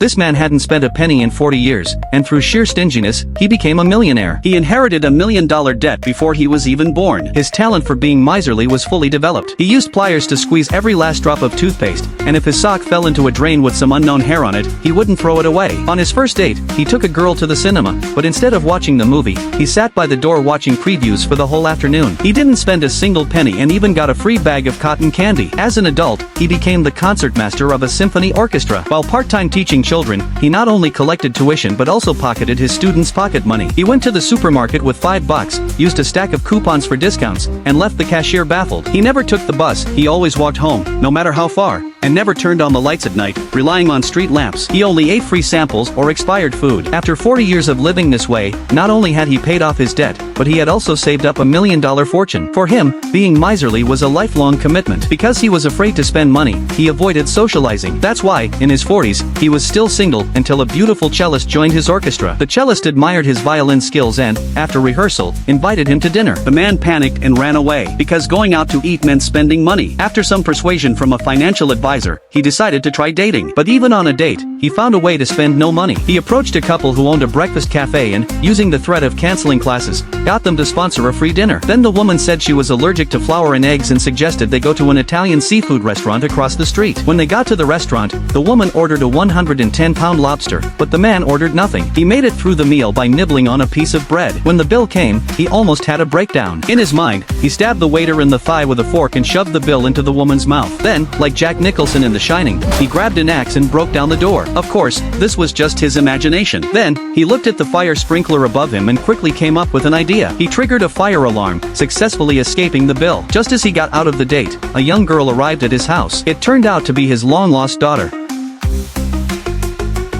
This man hadn't spent a penny in 40 years, and through sheer stinginess, he became a millionaire. He inherited $1 million debt before he was even born. His talent for being miserly was fully developed. He used pliers to squeeze every last drop of toothpaste, and if his sock fell into a drain with some unknown hair on it, he wouldn't throw it away. On his first date, he took a girl to the cinema, but instead of watching the movie, he sat by the door watching previews for the whole afternoon. He didn't spend a single penny and even got a free bag of cotton candy. As an adult, he became the concertmaster of a symphony orchestra. While part-time teaching children, he not only collected tuition but also pocketed his students' pocket money. He went to the supermarket with $5, used a stack of coupons for discounts, and left the cashier baffled. He never took the bus, he always walked home, no matter how far, and never turned on the lights at night, relying on street lamps. He only ate free samples or expired food. After 40 years of living this way, not only had he paid off his debt, but he had also saved up $1 million fortune. For him, being miserly was a lifelong commitment. Because he was afraid to spend money, he avoided socializing. That's why, in his 40s, he was still single until a beautiful cellist joined his orchestra. The cellist admired his violin skills and, after rehearsal, invited him to dinner. The man panicked and ran away, because going out to eat meant spending money. After some persuasion from a financial advisor, he decided to try dating. But even on a date, he found a way to spend no money. He approached a couple who owned a breakfast cafe and, using the threat of canceling classes, got them to sponsor a free dinner. Then the woman said she was allergic to flour and eggs and suggested they go to an Italian seafood restaurant across the street. When they got to the restaurant, the woman ordered a 110-pound lobster, but the man ordered nothing. He made it through the meal by nibbling on a piece of bread. When the bill came, he almost had a breakdown. In his mind, he stabbed the waiter in the thigh with a fork and shoved the bill into the woman's mouth. Then, like Jack Nicholson in The Shining, he grabbed an axe and broke down the door. Of course, this was just his imagination. Then, he looked at the fire sprinkler above him and quickly came up with an idea. He triggered a fire alarm, successfully escaping the bill. Just as he got out of the date, a young girl arrived at his house. It turned out to be his long-lost daughter.